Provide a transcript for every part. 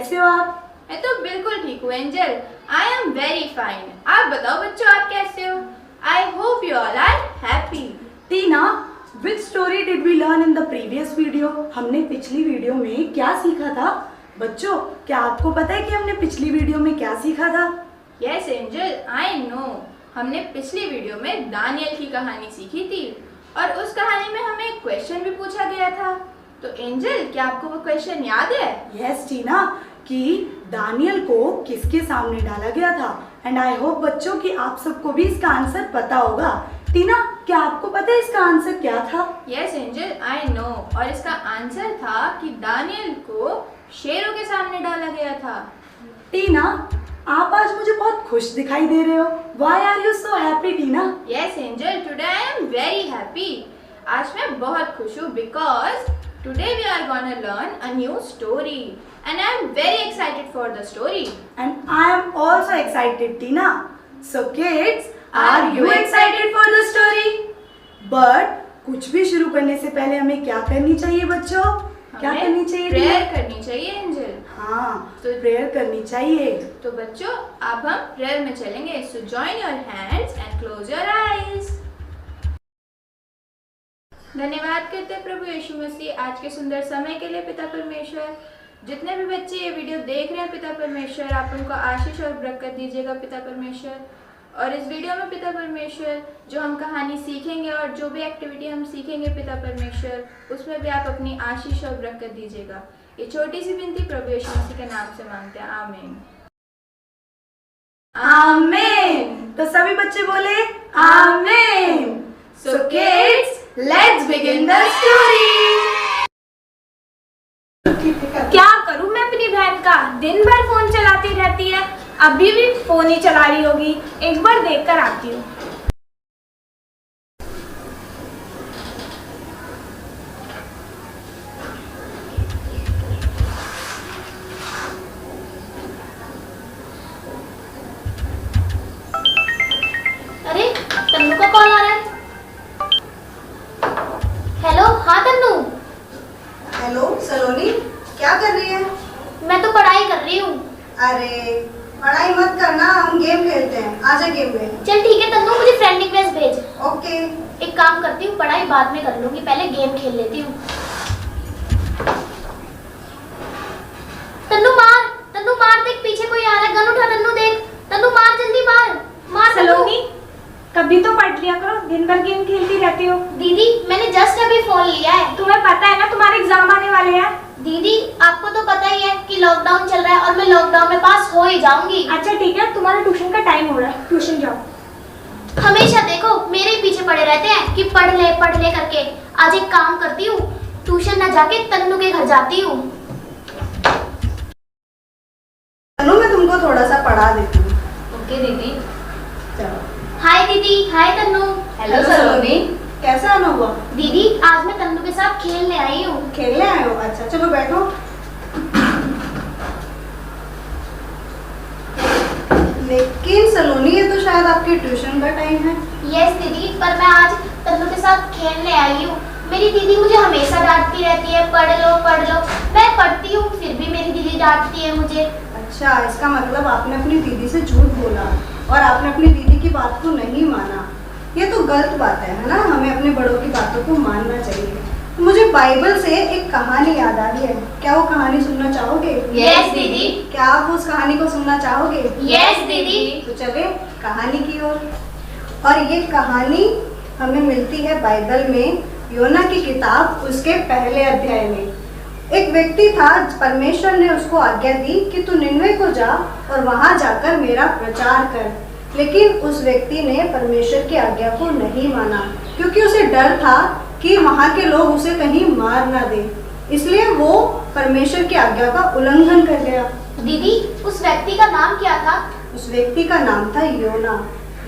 कैसे हो आप? मैं तो बिल्कुल ठीक हूँ Angel. I am very fine. आप बताओ बच्चों, आप कैसे हो? I hope you all are happy. Tina, which story did we learn in the previous video? हमने पिछली वीडियो में क्या सीखा था? बच्चों, क्या आपको पता है कि हमने पिछली वीडियो में क्या सीखा था? Yes angel, I know. हमने पिछली वीडियो में दानियल की कहानी सीखी थी और उस कहानी में हमें एक क्वेश्चन भी पूछा गया था। तो एंजल, क्या आपको वो क्वेश्चन याद है? यस टीना, कि दानियल को किसके सामने डाला गया था। एंड आई होप बच्चों कि आप सबको भी इसका आंसर पता होगा। टीना, क्या आपको पता है इसका आंसर क्या था? Yes angel, I know. और इसका आंसर था कि दानियल को शेरों के सामने डाला गया था। टीना, आप आज मुझे बहुत खुश दिखाई दे रहे हो। Why are you so happy, Tina? Yes Angel, today I am very happy. आज मैं बहुत खुश हूँ because today we are gonna learn a new story and I am very excited for the story. And I am also excited, Tina. So kids, are you excited for the story? But कुछ भी शुरू करने से पहले हमें क्या करनी चाहिए बच्चों? क्या करनी चाहिए? प्रेयर करनी चाहिए एंजल। हाँ, तो प्रेयर करनी चाहिए। तो बच्चों, अब हम प्रेयर में चलेंगे। So join your hands and close your eyes. धन्यवाद करते हैं प्रभु यीशु मसीह आज के सुंदर समय के लिए। पिता परमेश्वर, जितने भी बच्चे ये वीडियो देख रहे हैं पिता परमेश्वर, आप उनको आशीष और बरकत दीजिएगा पिता परमेश्वर। और इस वीडियो में पिता परमेश्वर जो हम कहानी सीखेंगे और जो भी एक्टिविटी हम सीखेंगे पिता परमेश्वर, उसमें भी आप अपनी आशीष और बरकत दीजिएगा। ये छोटी सी विनती प्रभु यीशु मसीह के नाम से मांगते हैं, आमीन। आमीन। तो सभी बच्चे बोले आमीन। So kids, let's begin the story. क्या करूं मैं अपनी बहन का? दिन भर फोन चलाती रहती है, अभी भी फोन ही चला रही होगी। एक बार देख कर आती हूँ। अरे तन्नू का कॉल आ रहा है। हेलो, हाँ तन्नू। हेलो सलोनी, क्या कर रही है? मैं तो पढ़ाई कर रही हूँ। अरे पढ़ाई मत करना, हम गेम खेलते हैं। आजा गेम में। चल ठीक है तन्नू, मुझे फ्रेंड रिक्वेस्ट भेज। ओके। एक काम करती हूँ, पढ़ाई बाद में कर लूंगी, पहले गेम खेल लेती हूँ। तन्नू मार, देख पीछे कोई आ रहा है। गन उठा तन्नू, देख। तन्नू मार, जल्दी मार मार। सलोनी, कभी तो पढ़ लिया करो, दिन भर गेम खेलती रहती हो। दीदी, मैंने जस्ट अभी फोन लिया है। तुम्हें पता है ना तुम्हारे एग्जाम आने वाले हैं। दीदी, आपको तो पता ही है कि लॉकडाउन चल रहा है और मैं लॉकडाउन में पास हो ही जाऊंगी। अच्छा ठीक है, तुम्हारा ट्यूशन का टाइम हो रहा है, ट्यूशन जाओ। हमेशा देखो मेरे ही पीछे पड़े रहते हैं कि पढ़ ले करके। आज एक काम करती हूँ, ट्यूशन ना जाके तन्नू के घर जाती हूँ। तनु, मैं तुमको थोड़ा सा पढ़ा देती हूँ। ओके दीदी। चलो। हाय दीदी, हाय तन्नू। हेलो सलोनी। कैसा आना हुआ? दीदी, आज मैं तन्नू के साथ खेलने आई हूँ। खेलने आए हो? अच्छा चलो बैठो। लेकिन सलोनी, ये तो शायद आपके ट्यूशन का टाइम है। यस दीदी, पर मैं आज तन्नू के साथ खेलने आई हूँ। मेरी दीदी मुझे हमेशा डांटती रहती है, पढ़ लो पढ़ लो। मैं पढ़ती हूँ, फिर भी मेरी दीदी डांटती है मुझे। अच्छा, इसका मतलब आपने अपनी दीदी से झूठ बोला और आपने अपनी दीदी की बात को नहीं माना। ये तो गलत बात है ना? हमें अपने बड़ों की बातों को मानना चाहिए। मुझे बाइबल से एक कहानी याद आ रही है। क्या वो कहानी सुनना चाहोगे? यस दीदी। क्या आप उस कहानी को सुनना चाहोगे? यस दीदी। तो चले कहानी की ओर। और ये कहानी हमें मिलती है बाइबल में, योना की किताब, उसके पहले अध्याय में। एक व्यक्ति था, परमेश्वर ने उसको आज्ञा दी कि तू निनवे को जा और वहां जाकर मेरा प्रचार कर। लेकिन उस व्यक्ति ने परमेश्वर की आज्ञा को नहीं माना, क्योंकि उसे डर था कि वहां के लोग उसे कहीं मार ना दे। इसलिए वो परमेश्वर की आज्ञा का उल्लंघन कर गया। दीदी, उस व्यक्ति का नाम क्या था? उस व्यक्ति का नाम था योना।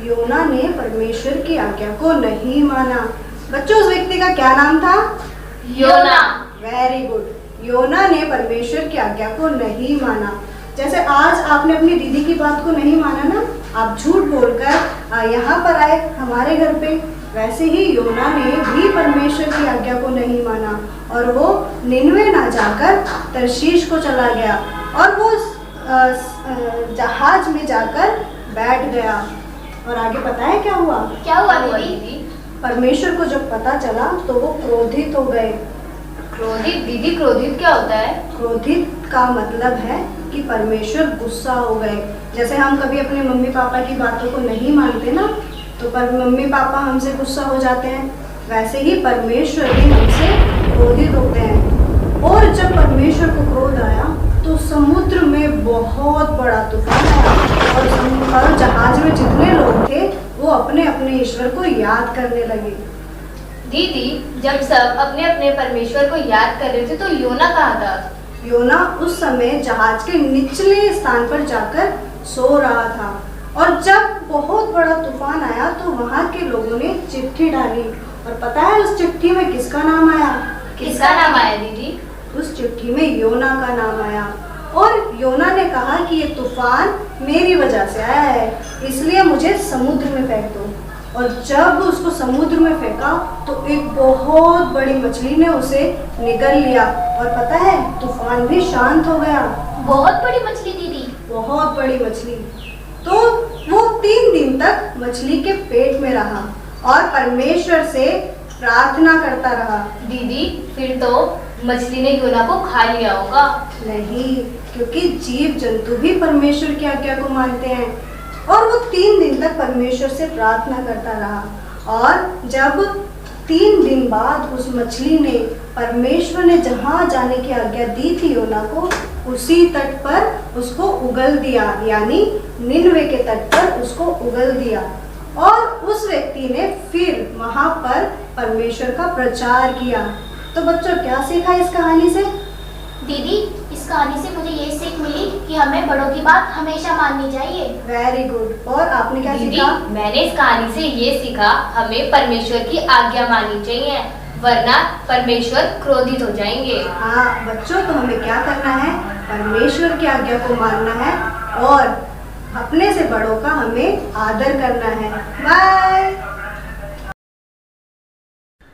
योना ने परमेश्वर की आज्ञा को नहीं माना। बच्चों, उस व्यक्ति का क्या नाम था? योना। Very good. योना ने परमेश्वर की आज्ञा को नहीं माना। जैसे आज आपने अपनी दीदी की बात को नहीं माना ना, आप झूठ बोलकर यहाँ पर आए हमारे घर पे, वैसे ही योना ने भी परमेश्वर की आज्ञा को नहीं माना और वो निनवे ना जाकर तर्शीश को चला गया। और वो जहाज में जाकर बैठ गया। और आगे पता है क्या हुआ? क्या हुआ दीदी? परमेश्वर को जब पता चला तो वो क्रोधित हो गए। क्रोधित? दीदी क्रोधित क्या होता है? क्रोधित का मतलब है कि परमेश्वर गुस्सा हो गए। जैसे हम कभी अपने मम्मी पापा की बातों को नहीं मानते ना, तो पर मम्मी पापा हमसे गुस्सा हो जाते हैं, वैसे ही परमेश्वर भी हमसे क्रोधित होते हैं। और जब परमेश्वर को क्रोध आया तो समुद्र में बहुत बड़ा तूफान आया और जहाज में जितने लोग थे वो अपने अपने ईश्वर को याद करने लगे। दीदी जब सब अपने अपने परमेश्वर को याद कर रहे थे तो योना कहाँ था? योना उस समय जहाज के निचले स्थान पर जाकर सो रहा था। और जब बहुत बड़ा तूफान आया तो वहाँ के लोगों ने चिट्ठी डाली। और पता है उस चिट्ठी में किसका नाम आया? किसका नाम आया दीदी? उस चिट्ठी में योना का नाम आया। और योना ने कहा कि ये तूफान मेरी वजह से आया है, इसलिए मुझे समुद्र में फेंक दो। और जब उसको समुद्र में फेंका तो एक बहुत बड़ी मछली ने उसे निगल लिया। और पता है तूफान भी शांत हो गया। बहुत बड़ी मछली दीदी? बहुत बड़ी मछली। तो वो 3 दिन तक मछली के पेट में रहा और परमेश्वर से प्रार्थना करता रहा। दीदी फिर तो मछली ने योना को खा लिया होगा? नहीं, क्योंकि जीव जंतु भी परमेश्वर की आज्ञा को मानते हैं। और वो 3 दिन तक परमेश्वर से प्रार्थना करता रहा। और जब 3 दिन बाद उस मछली ने परमेश्वर ने जहाँ जाने की आज्ञा दी थी योना को, उसी तट पर उसको उगल दिया, यानी निनवे के तट पर उसको उगल दिया। और उस व्यक्ति ने फिर वहाँ पर परमेश्वर का प्रचार किया। तो बच्चों क्या सीखा इस कहानी से? दीदी इस कहानी से मुझे ये सीख मिली कि हमें बड़ों की बात हमेशा माननी चाहिए। Very good. और आपने क्या दीदी सीखा? मैंने इस कहानी से ये सीखा हमें परमेश्वर की आज्ञा माननी चाहिए, वरना परमेश्वर क्रोधित हो जाएंगे। हाँ बच्चों, तो हमें क्या करना है? परमेश्वर की आज्ञा को मानना है और अपने से बड़ों का हमें आदर करना है। Bye.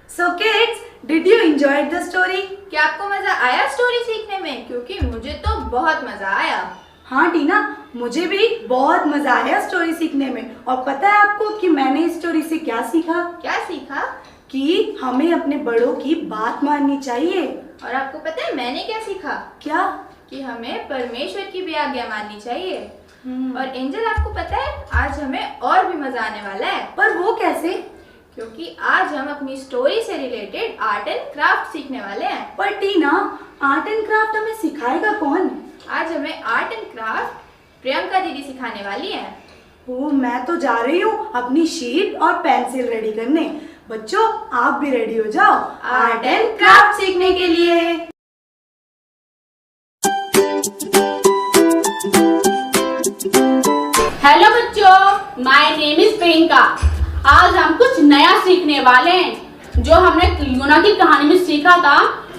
So kids, did you enjoy the story? क्या आपको मजा आया स्टोरी सीखने में? क्योंकि मुझे तो बहुत मजा आया। हाँ टीना, मुझे भी बहुत मजा आया स्टोरी सीखने में। और पता है आपको कि मैंने इस स्टोरी से क्या सीखा? क्या सीखा? कि हमें अपने बड़ों की बात माननी चाहिए। और आपको पता है मैंने क्या सीखा? क्या? कि हमें परमेश्वर की भी आज्ञा माननी चाहिए। और एंजल आपको पता है आज हमें और भी मजा आने वाला है। पर वो कैसे? क्योंकि आज हम अपनी स्टोरी से रिलेटेड आर्ट एंड क्राफ्ट सीखने वाले हैं। पर टीना, आर्ट एंड क्राफ्ट हमें सिखाएगा कौन? आज हमें आर्ट एंड क्राफ्ट प्रियंका दीदी सिखाने वाली हैं। ओ, मैं तो जा रही हूँ अपनी शीट और पेंसिल रेडी करने। बच्चों आप भी रेडी हो जाओ आर्ट एंड क्राफ्ट सीखने के लिए। हेलो बच्चों, माय नेम इज प्रियंका। आज हम कुछ नया सीखने वाले हैं। जो हमने योना की कहानी में सीखा था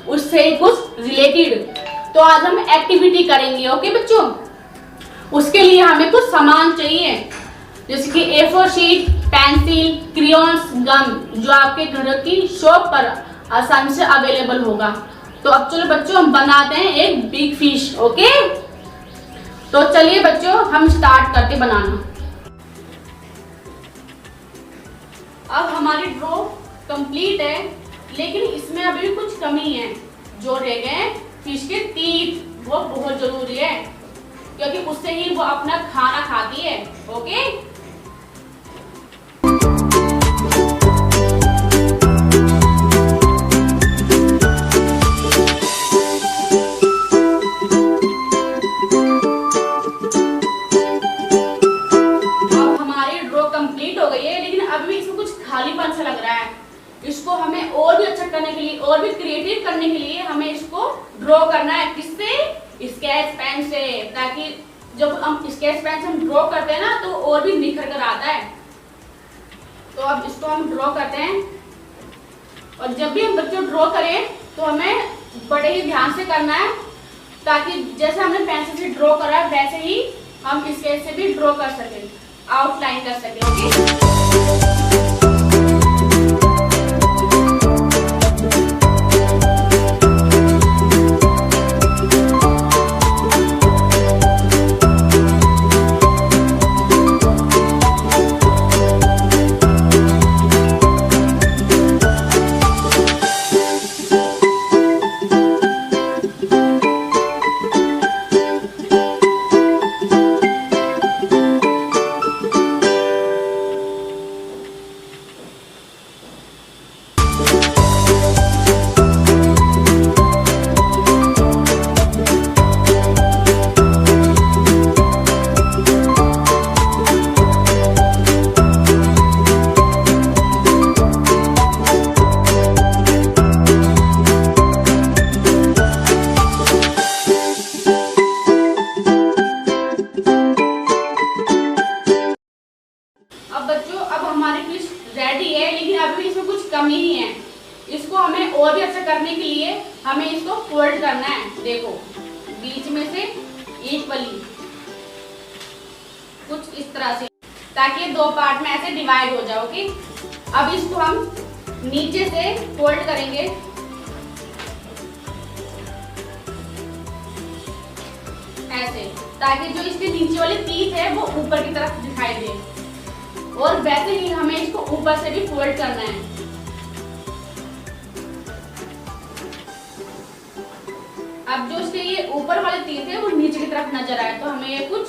उससे कुछ रिलेटेड। तो आज हम एक्टिविटी करेंगे। ओके बच्चों, उसके लिए हमें कुछ सामान चाहिए, जैसे कि A4 शीट, पेंसिल, क्रेयॉन्स, गम, जो आपके घर की शॉप पर आसानी से अवेलेबल होगा। तो अब चलो बच्चों हम बनाते हैं एक बिग फिश। ओके, तो चलिए बच्चों हम स्टार्ट करते बनाना। अब हमारी ड्रॉ कंप्लीट है, लेकिन इसमें अभी भी कुछ कमी है। जो रह गए फिश के टीथ, वो बहुत जरूरी है, क्योंकि उससे ही वो अपना खाना खाती है। ओके, खालीपन सा लग रहा है। इसको हमें और भी अच्छा करने के लिए, और भी क्रिएटिव करने के लिए हमें इसको ड्रॉ करना है। किससे? स्केच पेन से, ताकि जब हम स्केच पेन से हम ड्रॉ करते हैं ना तो और भी निखर कर आता है। तो अब इसको हम ड्रॉ करते हैं। और जब भी हम बच्चों ड्रॉ करें तो हमें बड़े ही ध्यान से करना है, ताकि जैसे हमने पेंसिल से ड्रॉ करा है वैसे ही हम स्केच से भी ड्रॉ कर सकें, आउटलाइन कर सकें। ओके, अब हमारी फिश रेडी है, लेकिन अभी भी इसमें कुछ कमी ही है। इसको हमें और भी अच्छा करने के लिए हमें इसको फोल्ड करना है। देखो बीच में से एक वाली कुछ इस तरह से, ताकि दो पार्ट में ऐसे डिवाइड हो जाए। ओके, अब इसको हम नीचे से फोल्ड करेंगे ऐसे, ताकि जो इसके नीचे वाली टीथ है वो ऊपर की तरफ दिखाई दे। और वैसे ही हमें इसको ऊपर से भी फोल्ड करना है। अब जो इसके ये ऊपर वाली टीथ है वो नीचे की तरफ नजर आए, तो हमें ये कुछ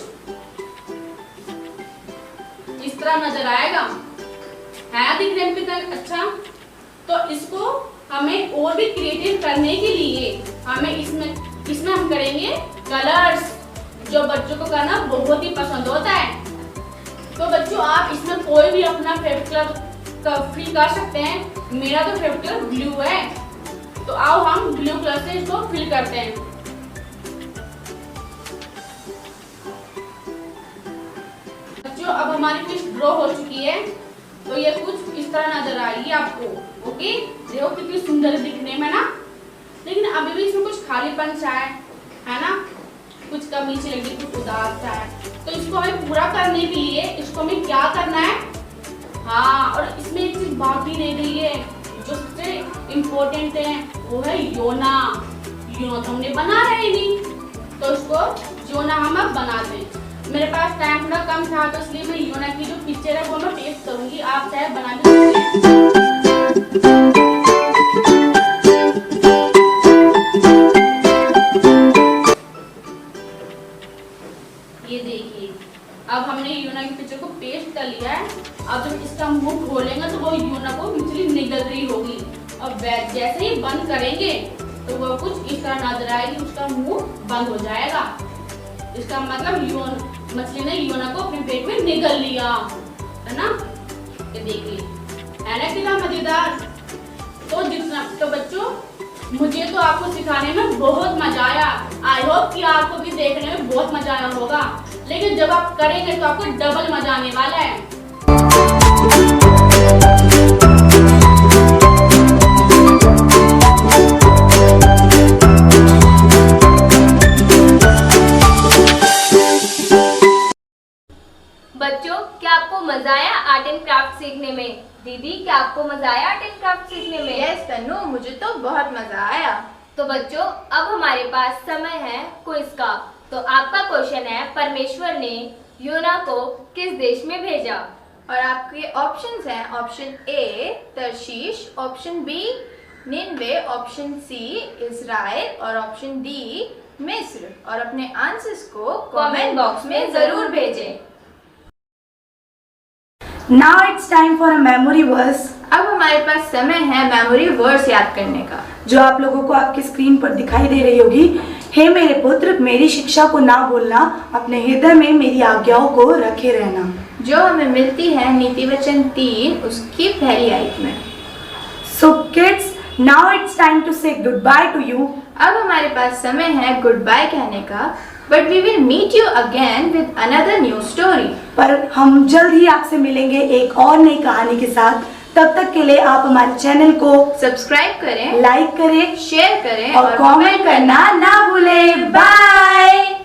इस तरह नजर आएगा। है दिखने में कितना अच्छा। तो इसको हमें और भी क्रिएटिव करने के लिए हमें इसमें हम करेंगे कलर्स, जो बच्चों को करना बहुत ही पसंद होता है। तो बच्चों आप इसमें कोई भी अपना फेवरेट कलर फिल कर सकते हैं। मेरा तो फेवरेट कलर ब्लू है, तो आओ हम ब्लू कलर से इसको फिल करते हैं। बच्चों अब हमारी फिश ड्रॉ हो चुकी है, तो ये कुछ इस तरह नजर आएगी आपको। ओके, देखो कितनी सुंदर दिखने में ना, लेकिन अभी भी इसमें कुछ खालीपन सा है ना, कुछ कमी सी लगी, कुछ उदास सा है। तो इसको हमें पूरा करने के लिए इसको हमें क्या करना है, हाँ, और इसमें एक चीज बाकी रह गई है जो सबसे इम्पोर्टेंट है, वो है योना। योना तो हमने बना रहे नहीं, तो इसको योना हम अब बनाते हैं। मेरे पास टाइम थोड़ा कम था, तो इसलिए मैं योना की जो पिक्चर है वो मैं पेस्ट करूंगी, आप चाहे बना भी। ये देखिए अब हमने योना की पिक्चर को पेस्ट कर लिया है। अब जब इसका मुंह खोलेंगे तो वो योना को मछली निगल रही होगी, और जैसे ही बंद करेंगे तो वो कुछ इस तरह नजर आएगी, उसका मुंह बंद हो जाएगा। इसका मतलब मछली ने योना को अपने पेट में निगल लिया, है ना। ये देखिए, है ना कितना मजेदार। तो बच्चों मुझे तो आपको सिखाने में बहुत मजा आया। आई होप कि आपको भी देखने में बहुत मजा आया होगा, लेकिन जब आप करेंगे तो आपको डबल मजा आने वाला है। बच्चों क्या आपको मजा आया आर्ट एंड क्राफ्ट सीखने में? दीदी क्या आपको मजा आया आर्ट एंड क्राफ्ट सीखने में? यस तन्नू, मुझे तो बहुत मजा आया। तो बच्चों अब हमारे पास समय है क्विज का। तो आपका क्वेश्चन है, परमेश्वर ने योना को किस देश में भेजा? और आपके ऑप्शंस हैं, option A Tarshish, option B Nineveh, option C Israel और ऑप्शन डी मिस्र। और अपने आंसर्स को कमेंट बॉक्स में जरूर भेजें। Now it's time for a memory verse, अब हमारे पास समय है मेमोरी वर्ड्स याद करने का, जो आप लोगों को आपकी स्क्रीन पर दिखाई दे रही होगी। हे मेरे पुत्र, मेरी शिक्षा को ना भूलना, अपने हृदय में मेरी आज्ञाओं को रखे रहना, जो हमें मिलती है नीति वचन 3 उसकी पहली आयत में। So kids, now it's time to say goodbye to you. अब हमारे पास समय है गुड बाय कहने का, but we will meet you again with another new story. पर हम जल्द ही आपसे मिलेंगे एक और नई कहानी के साथ। तब तक के लिए आप हमारे चैनल को सब्सक्राइब करें, लाइक करें, शेयर करें और कमेंट करना ना भूलें। बाय।